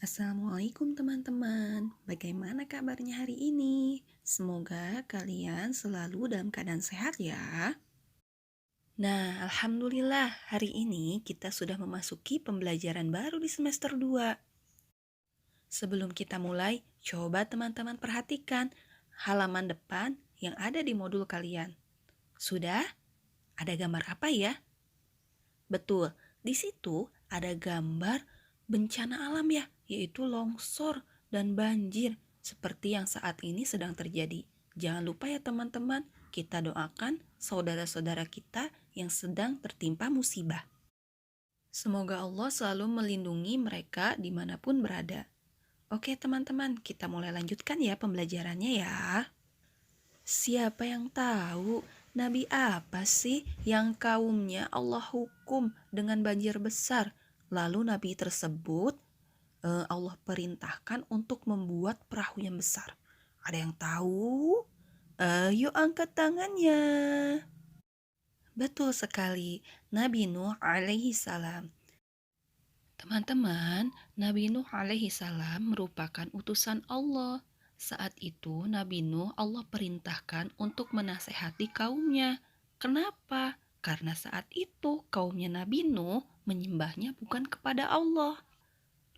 Assalamualaikum teman-teman, bagaimana kabarnya hari ini? Semoga kalian selalu dalam keadaan sehat ya. Nah, Alhamdulillah hari ini kita sudah memasuki pembelajaran baru di semester 2. Sebelum kita mulai, coba teman-teman perhatikan halaman depan yang ada di modul kalian. Sudah? Ada gambar apa ya? Betul, di situ ada gambar bencana alam ya, yaitu longsor dan banjir seperti yang saat ini sedang terjadi. Jangan lupa ya teman-teman, kita doakan saudara-saudara kita yang sedang tertimpa musibah. Semoga Allah selalu melindungi mereka dimanapun berada. Oke teman-teman, kita mulai lanjutkan ya pembelajarannya ya. Siapa yang tahu nabi apa sih yang kaumnya Allah hukum dengan banjir besar? Lalu nabi tersebut Allah perintahkan untuk membuat perahu yang besar. Ada yang tahu? Ayo angkat tangannya. Betul sekali, Nabi Nuh alaihi salam. Teman-teman, Nabi Nuh alaihi salam merupakan utusan Allah. Saat itu Nabi Nuh Allah perintahkan untuk menasehati kaumnya. Kenapa? Karena saat itu kaumnya Nabi Nuh menyembahnya bukan kepada Allah.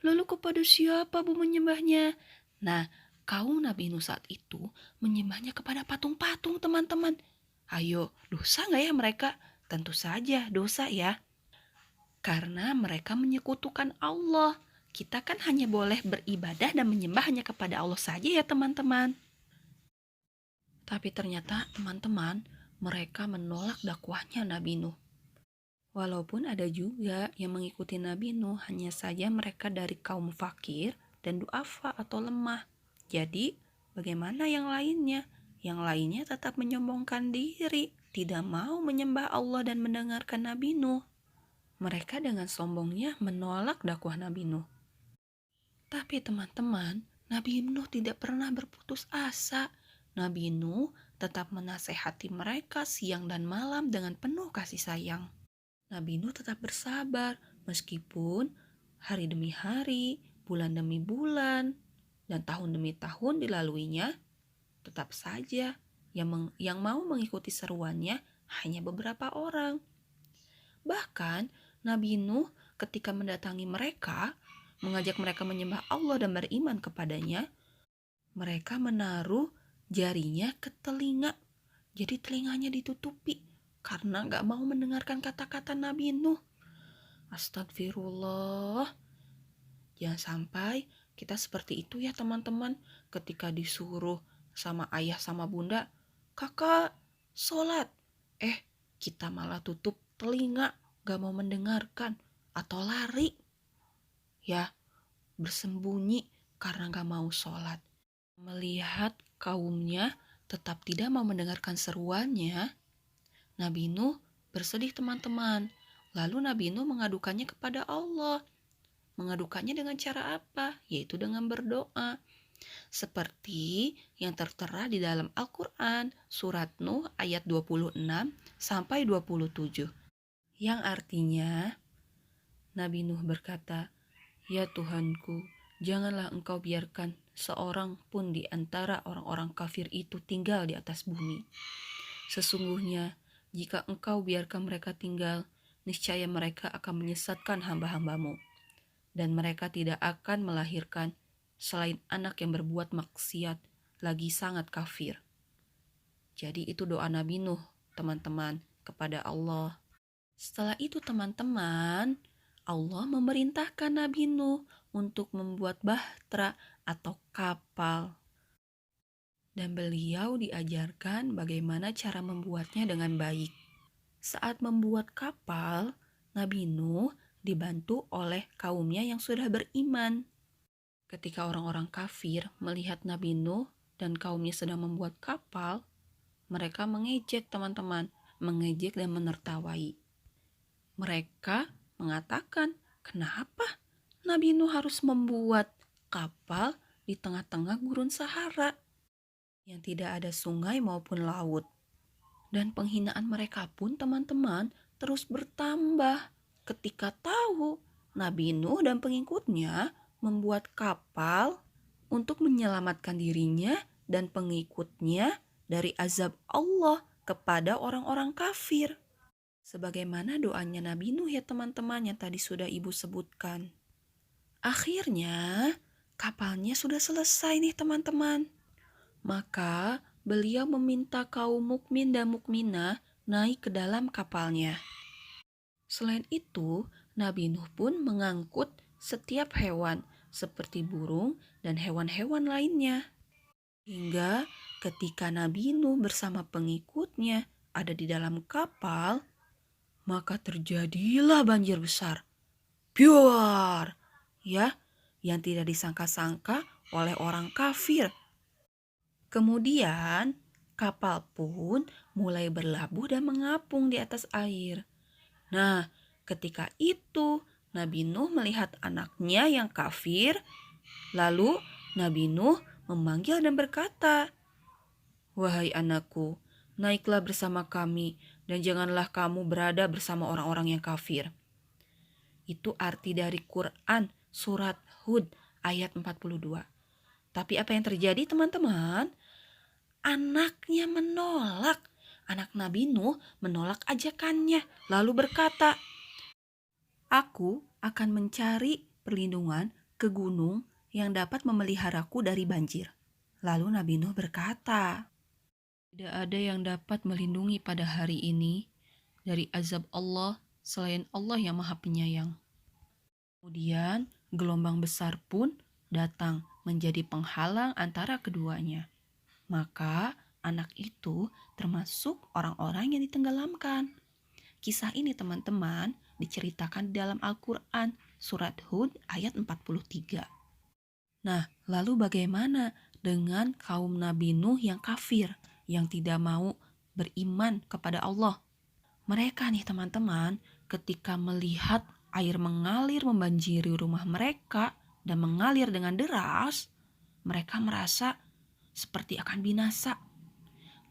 Lalu kepada siapa Bu menyembahnya? Nah, kaum Nabi Nuh saat itu menyembahnya kepada patung-patung teman-teman. Ayo, dosa nggak ya mereka? Tentu saja dosa ya. Karena mereka menyekutukan Allah. Kita kan hanya boleh beribadah dan menyembah hanya kepada Allah saja ya teman-teman. Tapi ternyata teman-teman, mereka menolak dakwahnya Nabi Nuh. Walaupun ada juga yang mengikuti Nabi Nuh, hanya saja mereka dari kaum fakir dan duafa atau lemah. Jadi, bagaimana yang lainnya? Yang lainnya tetap menyombongkan diri, tidak mau menyembah Allah dan mendengarkan Nabi Nuh. Mereka dengan sombongnya menolak dakwah Nabi Nuh. Tapi teman-teman, Nabi Nuh tidak pernah berputus asa. Nabi Nuh tetap menasehati mereka siang dan malam dengan penuh kasih sayang. Nabi Nuh tetap bersabar meskipun hari demi hari, bulan demi bulan, dan tahun demi tahun dilaluinya. Tetap saja yang mau mengikuti seruannya hanya beberapa orang. Bahkan Nabi Nuh ketika mendatangi mereka, mengajak mereka menyembah Allah dan beriman kepadanya, mereka menaruh jarinya ke telinga. Jadi telinganya ditutupi karena gak mau mendengarkan kata-kata Nabi Nuh. Astagfirullah. Jangan sampai kita seperti itu ya teman-teman. Ketika disuruh sama ayah sama bunda, kakak sholat. Kita malah tutup telinga, gak mau mendengarkan. Atau lari. Ya, bersembunyi karena gak mau sholat. Melihat kaumnya tetap tidak mau mendengarkan seruannya, Nabi Nuh bersedih teman-teman. Lalu Nabi Nuh mengadukannya kepada Allah. Mengadukannya dengan cara apa? Yaitu dengan berdoa. Seperti yang tertera di dalam Al-Quran surat Nuh ayat 26 sampai 27. Yang artinya, Nabi Nuh berkata, "Ya Tuhanku, janganlah engkau biarkan seorang pun di antara orang-orang kafir itu tinggal di atas bumi. Sesungguhnya, jika engkau biarkan mereka tinggal, niscaya mereka akan menyesatkan hamba-hambamu. Dan mereka tidak akan melahirkan selain anak yang berbuat maksiat, lagi sangat kafir." Jadi itu doa Nabi Nuh, teman-teman, kepada Allah. Setelah itu teman-teman, Allah memerintahkan Nabi Nuh untuk membuat bahtera atau kapal. Dan beliau diajarkan bagaimana cara membuatnya dengan baik. Saat membuat kapal, Nabi Nuh dibantu oleh kaumnya yang sudah beriman. Ketika orang-orang kafir melihat Nabi Nuh dan kaumnya sedang membuat kapal, mereka mengejek teman-teman, mengejek dan menertawai. Mereka mengatakan, kenapa Nabi Nuh harus membuat kapal di tengah-tengah gurun Sahara yang tidak ada sungai maupun laut. Dan penghinaan mereka pun teman-teman terus bertambah ketika tahu Nabi Nuh dan pengikutnya membuat kapal untuk menyelamatkan dirinya dan pengikutnya dari azab Allah kepada orang-orang kafir. Sebagaimana doanya Nabi Nuh ya teman-teman yang tadi sudah Ibu sebutkan. Akhirnya kapalnya sudah selesai nih teman-teman. Maka beliau meminta kaum mukmin dan mukminah naik ke dalam kapalnya. Selain itu, Nabi Nuh pun mengangkut setiap hewan seperti burung dan hewan-hewan lainnya. Hingga ketika Nabi Nuh bersama pengikutnya ada di dalam kapal, maka terjadilah banjir besar. Biar, ya, yang tidak disangka-sangka oleh orang kafir. Kemudian, kapal pun mulai berlabuh dan mengapung di atas air. Nah, ketika itu Nabi Nuh melihat anaknya yang kafir, lalu Nabi Nuh memanggil dan berkata, "Wahai anakku, naiklah bersama kami dan janganlah kamu berada bersama orang-orang yang kafir." Itu arti dari Quran surat Hud ayat 42. Tapi apa yang terjadi teman-teman? Anaknya menolak. Anak Nabi Nuh menolak ajakannya lalu berkata, "Aku akan mencari perlindungan ke gunung yang dapat memeliharaku dari banjir." Lalu Nabi Nuh berkata, "Tidak ada yang dapat melindungi pada hari ini dari azab Allah selain Allah yang Maha Penyayang." Kemudian gelombang besar pun datang menjadi penghalang antara keduanya. Maka anak itu termasuk orang-orang yang ditenggelamkan. Kisah ini teman-teman diceritakan di dalam Al-Quran surat Hud ayat 43. Nah, lalu bagaimana dengan kaum Nabi Nuh yang kafir, yang tidak mau beriman kepada Allah? Mereka nih teman-teman, ketika melihat air mengalir membanjiri rumah mereka dan mengalir dengan deras, mereka merasa seperti akan binasa.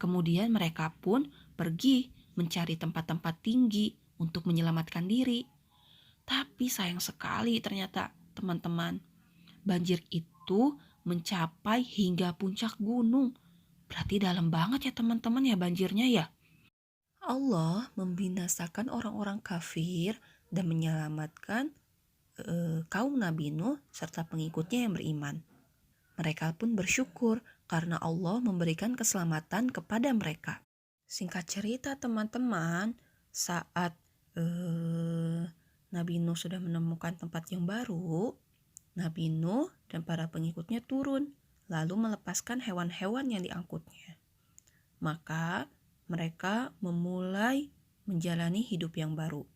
Kemudian mereka pun pergi mencari tempat-tempat tinggi untuk menyelamatkan diri. Tapi sayang sekali ternyata teman-teman, banjir itu mencapai hingga puncak gunung. Berarti dalam banget ya teman-teman ya banjirnya ya. Allah membinasakan orang-orang kafir dan menyelamatkan kaum Nabi Nuh serta pengikutnya yang beriman. Mereka pun bersyukur karena Allah memberikan keselamatan kepada mereka. Singkat cerita teman-teman, saat Nabi Nuh sudah menemukan tempat yang baru, Nabi Nuh dan para pengikutnya turun, lalu melepaskan hewan-hewan yang diangkutnya. Maka mereka memulai menjalani hidup yang baru.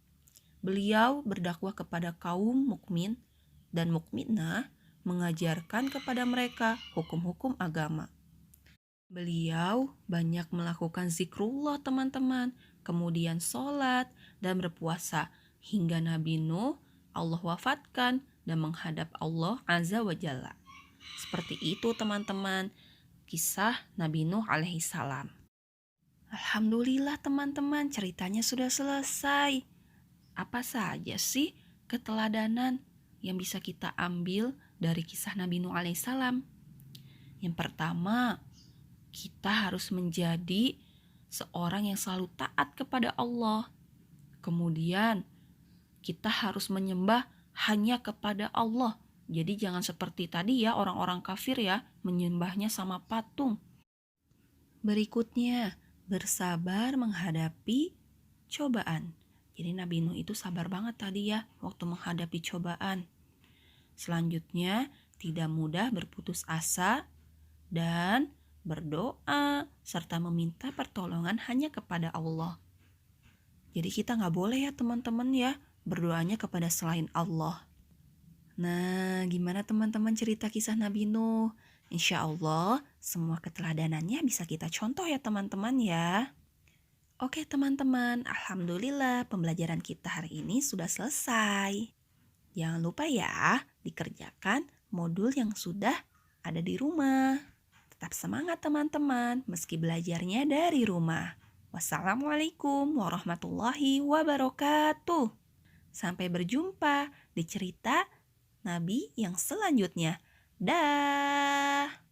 Beliau berdakwah kepada kaum mukmin dan mukminah, mengajarkan kepada mereka hukum-hukum agama. Beliau banyak melakukan zikrullah teman-teman, kemudian sholat dan berpuasa hingga Nabi Nuh Allah wafatkan dan menghadap Allah Azza wa Jalla. Seperti itu teman-teman, kisah Nabi Nuh alaihi salam. Alhamdulillah teman-teman, ceritanya sudah selesai. Apa saja sih keteladanan yang bisa kita ambil dari kisah Nabi Nuh alaihissalam? Yang pertama, kita harus menjadi seorang yang selalu taat kepada Allah. Kemudian, kita harus menyembah hanya kepada Allah. Jadi jangan seperti tadi ya orang-orang kafir ya, menyembahnya sama patung. Berikutnya, bersabar menghadapi cobaan. Jadi Nabi Nuh itu sabar banget tadi ya waktu menghadapi cobaan. Selanjutnya, tidak mudah berputus asa dan berdoa serta meminta pertolongan hanya kepada Allah. Jadi kita gak boleh ya teman-teman ya berdoanya kepada selain Allah. Nah, gimana teman-teman cerita kisah Nabi Nuh? Insya Allah semua keteladanannya bisa kita contoh ya teman-teman ya. Oke teman-teman, alhamdulillah pembelajaran kita hari ini sudah selesai. Jangan lupa ya dikerjakan modul yang sudah ada di rumah. Tetap semangat teman-teman meski belajarnya dari rumah. Wassalamualaikum warahmatullahi wabarakatuh. Sampai berjumpa di cerita nabi yang selanjutnya. Dah.